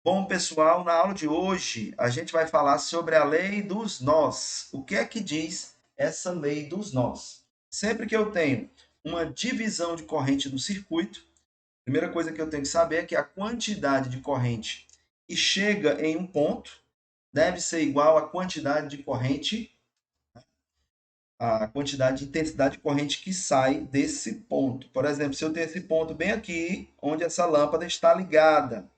Bom, pessoal, na aula de hoje a gente vai falar sobre a lei dos nós. O que é que diz essa lei dos nós? Sempre que eu tenho uma divisão de corrente no circuito, a primeira coisa que eu tenho que saber é que a quantidade de corrente que chega em um ponto deve ser igual à quantidade de corrente, a quantidade de intensidade de corrente que sai desse ponto. Por exemplo, se eu tenho esse ponto bem aqui, onde essa lâmpada está ligada,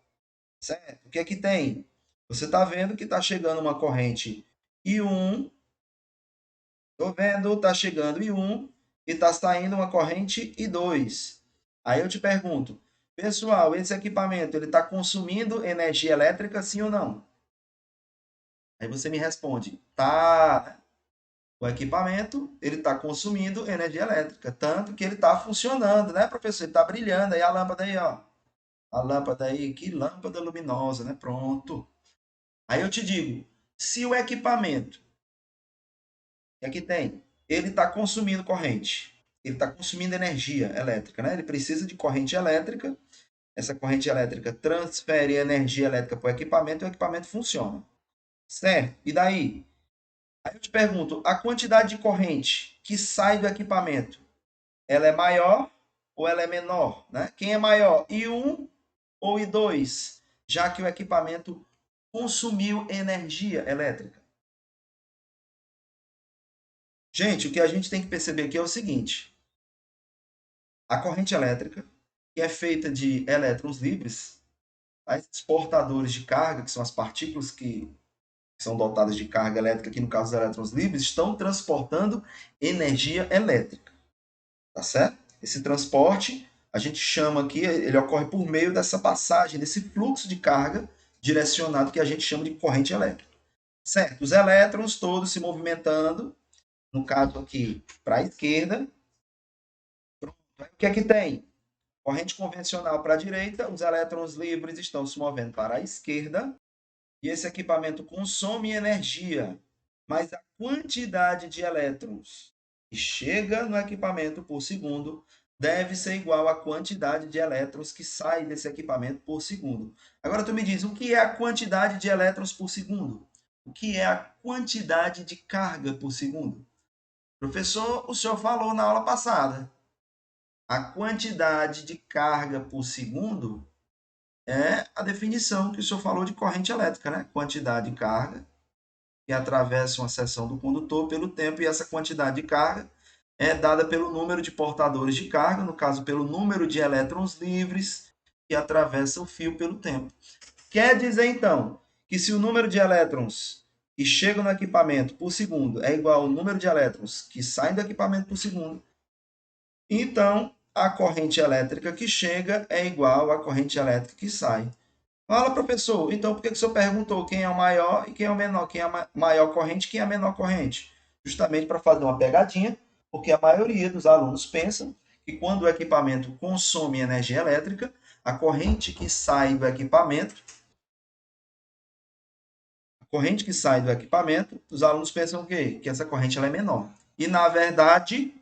certo? O que é que tem? Você está vendo que está chegando uma corrente I1, estou vendo, está chegando I1 e está saindo uma corrente I2. Aí eu te pergunto, pessoal, esse equipamento ele está consumindo energia elétrica, sim ou não? Aí você me responde, tá. O equipamento ele está consumindo energia elétrica, tanto que ele está funcionando, né, professor? Ele está brilhando aí a lâmpada aí, ó. A lâmpada aí, que lâmpada luminosa, né? Pronto. Aí eu te digo, se o equipamento que aqui tem, ele está consumindo corrente, ele está consumindo energia elétrica, né? Ele precisa de corrente elétrica, essa corrente elétrica transfere energia elétrica para o equipamento e o equipamento funciona, certo? E daí? Aí eu te pergunto, a quantidade de corrente que sai do equipamento, ela é maior ou ela é menor, né? Quem é maior, I1 ou I2, já que o equipamento consumiu energia elétrica? Gente, o que a gente tem que perceber aqui é o seguinte: a corrente elétrica, que é feita de elétrons livres, esses portadores de carga, que são as partículas que são dotadas de carga elétrica, aqui no caso dos elétrons livres, estão transportando energia elétrica, tá certo? Esse transporte, a gente chama aqui, ele ocorre por meio dessa passagem, desse fluxo de carga direcionado que a gente chama de corrente elétrica, certo? Os elétrons todos se movimentando, no caso aqui, para a esquerda. O que é que tem? Corrente convencional para a direita, os elétrons livres estão se movendo para a esquerda e esse equipamento consome energia, mas a quantidade de elétrons que chega no equipamento por segundo deve ser igual à quantidade de elétrons que sai desse equipamento por segundo. Agora tu me diz, o que é a quantidade de elétrons por segundo? O que é a quantidade de carga por segundo? Professor, o senhor falou na aula passada. A quantidade de carga por segundo é a definição que o senhor falou de corrente elétrica, né? Quantidade de carga que atravessa uma seção do condutor pelo tempo, e essa quantidade de carga é dada pelo número de portadores de carga, no caso, pelo número de elétrons livres que atravessa o fio pelo tempo. Quer dizer, então, que se o número de elétrons que chegam no equipamento por segundo é igual ao número de elétrons que saem do equipamento por segundo, então a corrente elétrica que chega é igual à corrente elétrica que sai. Fala, professor, então por que o senhor perguntou quem é o maior e quem é o menor? Quem é a maior corrente e quem é a menor corrente? Justamente para fazer uma pegadinha, porque a maioria dos alunos pensam que quando o equipamento consome energia elétrica, a corrente que sai do equipamento, os alunos pensam o quê? Que essa corrente ela é menor. E na verdade,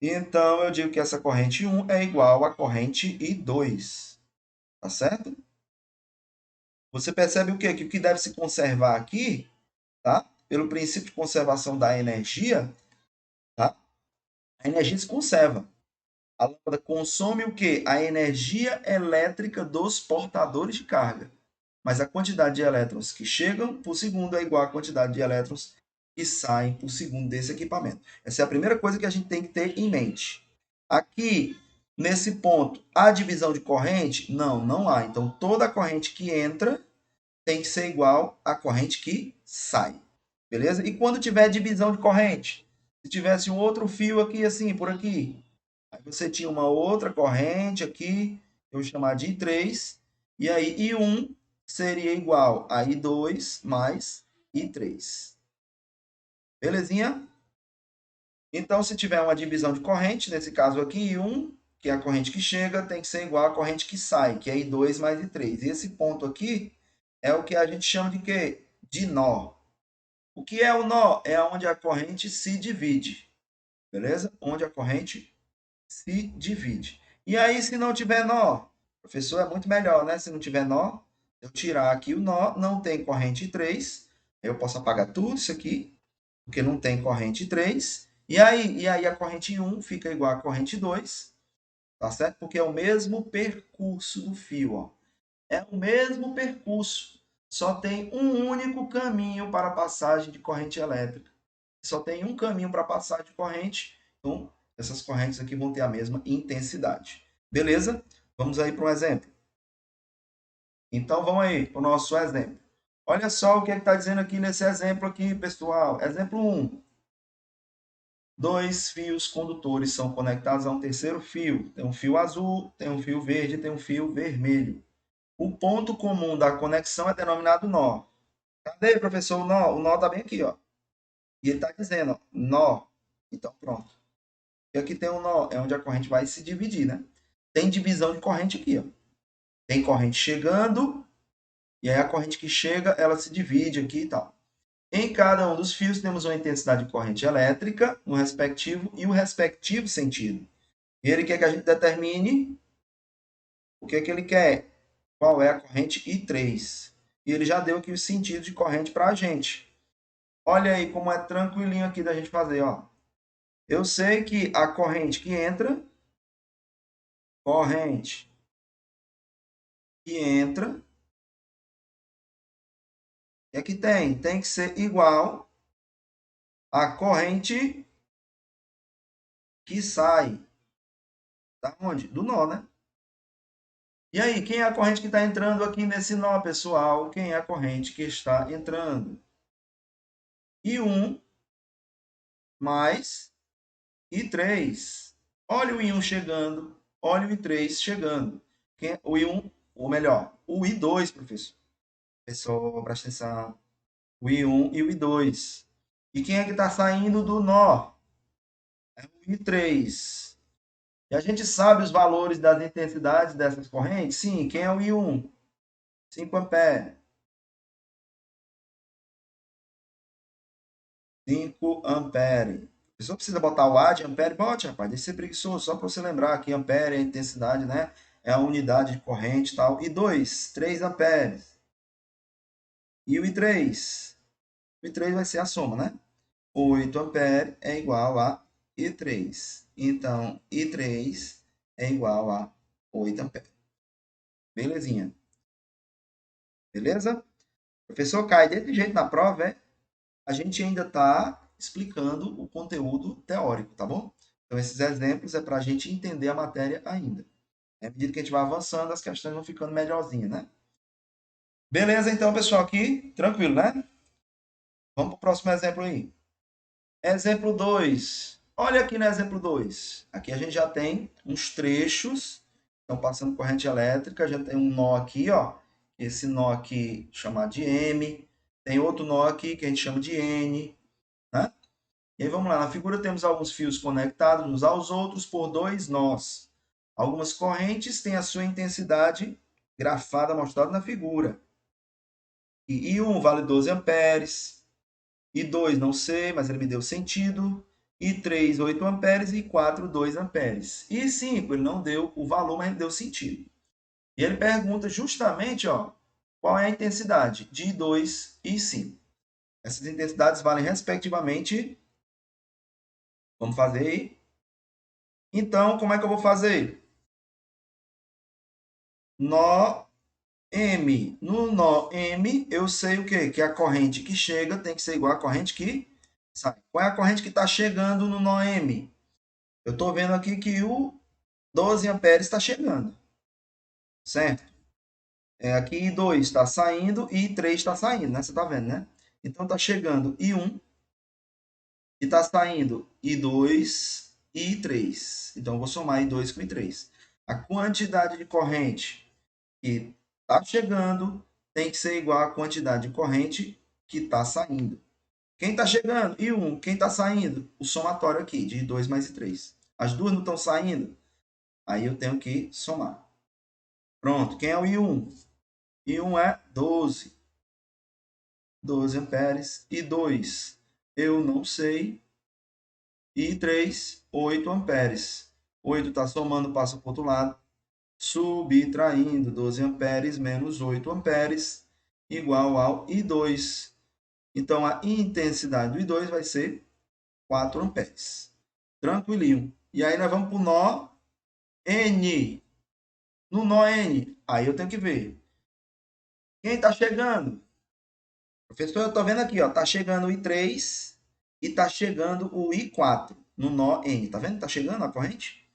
então eu digo que essa corrente 1 é igual à corrente I2, tá certo? Você percebe o quê? Que o que deve se conservar aqui, tá? Pelo princípio de conservação da energia, tá? A energia se conserva. A lâmpada consome o quê? A energia elétrica dos portadores de carga. Mas a quantidade de elétrons que chegam por segundo é igual à quantidade de elétrons que saem por segundo desse equipamento. Essa é a primeira coisa que a gente tem que ter em mente. Aqui, nesse ponto, há divisão de corrente? Não, não há. Então, toda a corrente que entra tem que ser igual à corrente que sai. Beleza? E quando tiver divisão de corrente? Se tivesse um outro fio aqui, assim, por aqui, aí você tinha uma outra corrente aqui, eu vou chamar de I3, e aí I1 seria igual a I2 mais I3. Belezinha? Então, se tiver uma divisão de corrente, nesse caso aqui, I1, que é a corrente que chega, tem que ser igual à corrente que sai, que é I2 mais I3. E esse ponto aqui é o que a gente chama de quê? De nó. O que é o nó? É onde a corrente se divide. Beleza? Onde a corrente se divide. E aí, se não tiver nó, professor, é muito melhor, né? Se não tiver nó, eu tirar aqui o nó, não tem corrente 3, eu posso apagar tudo isso aqui, porque não tem corrente 3. E aí a corrente 1 fica igual à corrente 2, tá certo? Porque é o mesmo percurso do fio, ó. É o mesmo percurso, só tem um único caminho para a passagem de corrente elétrica. Só tem um caminho para passar de corrente, então essas correntes aqui vão ter a mesma intensidade. Beleza? Vamos aí para um exemplo. Então vamos aí para o nosso exemplo. Olha só o que está dizendo aqui nesse exemplo aqui, pessoal. Exemplo 1. Dois fios condutores são conectados a um terceiro fio. Tem um fio azul, tem um fio verde, tem um fio vermelho. O ponto comum da conexão é denominado nó. Cadê, professor, o nó? O nó está bem aqui, ó. E ele está dizendo, ó, nó. Então, pronto. E aqui tem um nó, é onde a corrente vai se dividir, né? Tem divisão de corrente aqui, ó. Tem corrente chegando, e aí a corrente que chega, ela se divide aqui e tal. Em cada um dos fios temos uma intensidade de corrente elétrica no respectivo e o respectivo sentido. E ele quer que a gente determine o que é que ele quer, qual é a corrente I3. E ele já deu aqui o sentido de corrente para a gente. Olha aí como é tranquilinho aqui da gente fazer, ó. Eu sei que a corrente que entra e aqui tem que ser igual à corrente que sai. Da onde? Do nó, né? E aí, quem é a corrente que está entrando aqui nesse nó, pessoal? Quem é a corrente que está entrando? I1 mais I3. Olha o I1 chegando, olha o I3 chegando. O I1, ou melhor, o I2, professor. Pessoal, presta atenção. O I1 e o I2. E quem é que está saindo do nó? É o I3. E a gente sabe os valores das intensidades dessas correntes? Sim, quem é o I1? 5 amperes. 5 amperes. A pessoa precisa botar o A de ampere? Bote, rapaz, deixa de ser preguiçoso, só para você lembrar que ampere é a intensidade, né? É a unidade de corrente e tal. E 2, 3 amperes. E o I3? O I3 vai ser a soma, né? 8 amperes é igual a I3. Então, I3 é igual a 8 amperes. Belezinha. Beleza? Professor, cai desse jeito na prova, é? A gente ainda está explicando o conteúdo teórico, tá bom? Então, esses exemplos é para a gente entender a matéria ainda. À medida que a gente vai avançando, as questões vão ficando melhorzinhas, né? Beleza, então, pessoal, aqui, tranquilo, né? Vamos para o próximo exemplo aí. Exemplo 2. Olha aqui no exemplo 2. Aqui a gente já tem uns trechos, estão passando corrente elétrica, já tem um nó aqui, ó. Esse nó aqui chamado de M. Tem outro nó aqui que a gente chama de N, né? E aí vamos lá, na figura temos alguns fios conectados uns aos outros por dois nós. Algumas correntes têm a sua intensidade grafada mostrada na figura. E I1 vale 12 amperes, I2 não sei, mas ele me deu sentido, I3 8 amperes e I4 2 amperes. E 5 ele não deu o valor, mas ele deu sentido. E ele pergunta justamente, ó, qual é a intensidade de I2 e I5. Essas intensidades valem respectivamente. Vamos fazer aí. Então, como é que eu vou fazer? Nó M. No nó M, eu sei o quê? Que a corrente que chega tem que ser igual à corrente que sai. Qual é a corrente que está chegando no nó M? Eu estou vendo aqui que o 12 amperes está chegando, certo? Aqui I2 está saindo e I3 está saindo, né? Você está vendo, né? Então está chegando I1 e está saindo I2 e I3. Então eu vou somar I2 com I3. A quantidade de corrente que está chegando tem que ser igual à quantidade de corrente que está saindo. Quem está chegando? I1. Quem está saindo? O somatório aqui, de I2 mais I3. As duas não estão saindo? Aí eu tenho que somar. Pronto. Quem é o I1? I1 é 12. 12 amperes. I2, eu não sei. I3, 8 amperes. 8 está somando, passa para o outro lado. Subtraindo 12 amperes menos 8 amperes igual ao I2. Então, a intensidade do I2 vai ser 4 amperes. Tranquilinho. E aí nós vamos para o nó N. No nó N, aí eu tenho que ver. Quem está chegando? Professor, eu estou vendo aqui, ó, está chegando o I3 e está chegando o I4 no nó N. Tá vendo? Está chegando a corrente?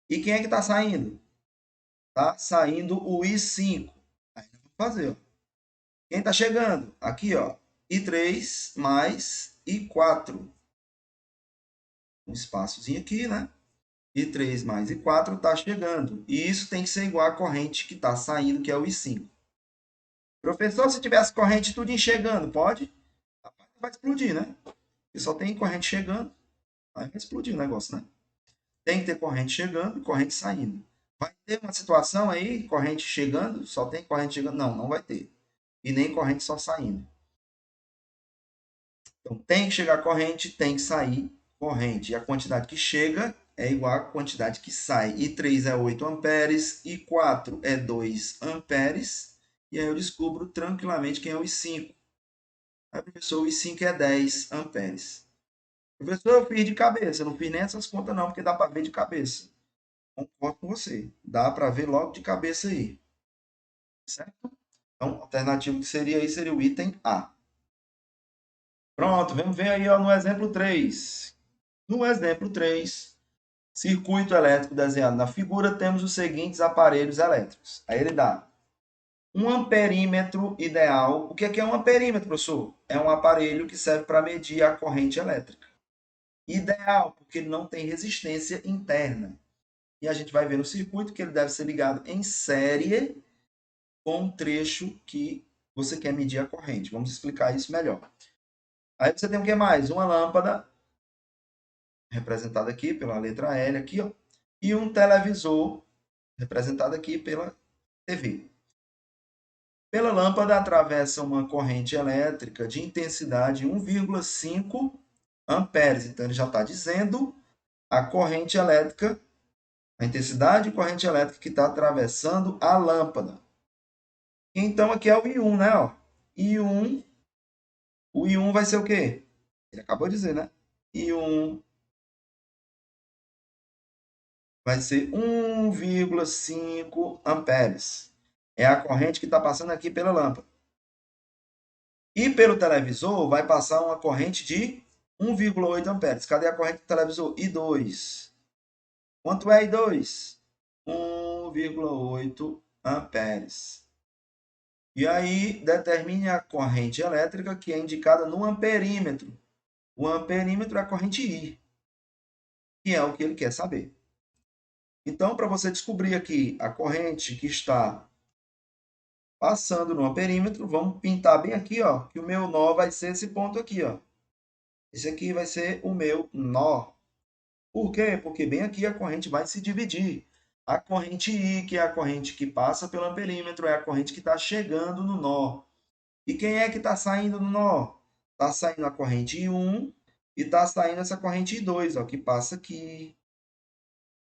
E quem é que está saindo? Está saindo o I5. Aí nós vamos fazer, ó. Quem está chegando? Aqui, ó, I3 mais I4. Um espaçozinho aqui, né? I3 mais I4 está chegando. E isso tem que ser igual à corrente que está saindo, que é o I5. Professor, se tivesse corrente tudo chegando, pode? Vai explodir, né? Porque só tem corrente chegando, aí vai explodir o negócio, né? Tem que ter corrente chegando e corrente saindo. Vai ter uma situação aí, corrente chegando, só tem corrente chegando? Não, não vai ter. E nem corrente só saindo. Então, tem que chegar corrente, tem que sair corrente. E a quantidade que chega é igual à quantidade que sai. I3 é 8 amperes, I4 é 2 amperes. E aí eu descubro tranquilamente quem é o I5. Aí, professor, o I5 é 10 amperes. Professor, eu fiz de cabeça. Eu não fiz nem essas contas não, porque dá para ver de cabeça. Concordo com você. Dá para ver logo de cabeça aí. Certo? Então, a alternativa que seria aí seria o item A. Pronto, vamos ver aí ó, no exemplo 3. No exemplo 3, circuito elétrico desenhado na figura, temos os seguintes aparelhos elétricos. Aí ele dá um amperímetro ideal. O que é um amperímetro, professor? É um aparelho que serve para medir a corrente elétrica. Ideal, porque ele não tem resistência interna. E a gente vai ver no circuito que ele deve ser ligado em série com um trecho que você quer medir a corrente. Vamos explicar isso melhor. Aí você tem o que mais? Uma lâmpada, representada aqui pela letra L, aqui, ó, e um televisor, representado aqui pela TV. Pela lâmpada atravessa uma corrente elétrica de intensidade 1,5 amperes. Então, ele já está dizendo a corrente elétrica, a intensidade de corrente elétrica que está atravessando a lâmpada. Então, aqui é o I1, né? Ó. I1, o I1 vai ser o quê? Ele acabou de dizer, né? I1 vai ser 1,5 amperes. É a corrente que está passando aqui pela lâmpada. E pelo televisor vai passar uma corrente de 1,8 amperes. Cadê a corrente do televisor? I2. Quanto é I2? 1,8 amperes. E aí, determine a corrente elétrica que é indicada no amperímetro. O amperímetro é a corrente I, que é o que ele quer saber. Então, para você descobrir aqui a corrente que está passando no amperímetro, vamos pintar bem aqui, ó, que o meu nó vai ser esse ponto aqui, ó. Esse aqui vai ser o meu nó. Por quê? Porque bem aqui a corrente vai se dividir. A corrente I, que é a corrente que passa pelo amperímetro, é a corrente que está chegando no nó. E quem é que está saindo no nó? Está saindo a corrente I1 e está saindo essa corrente I2, ó, que passa aqui,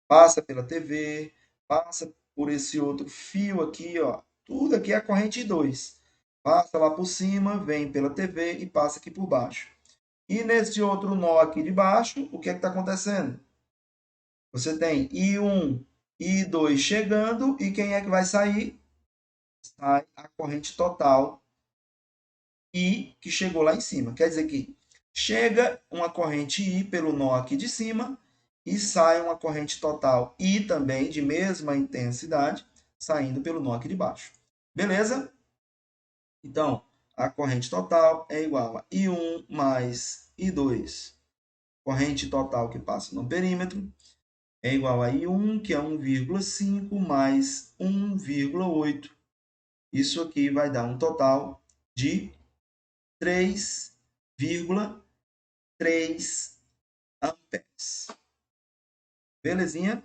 passa pela TV, passa por esse outro fio aqui, ó. Tudo aqui é a corrente I2. Passa lá por cima, vem pela TV e passa aqui por baixo. E nesse outro nó aqui de baixo, o que é que está acontecendo? Você tem I1 e I2 chegando, e quem é que vai sair? Sai a corrente total I que chegou lá em cima. Quer dizer que chega uma corrente I pelo nó aqui de cima e sai uma corrente total I também de mesma intensidade saindo pelo nó aqui de baixo. Beleza? Então, a corrente total é igual a I1 mais I2. Corrente total que passa no perímetro é igual a I1, que é 1,5 mais 1,8. Isso aqui vai dar um total de 3,3 amperes. Belezinha?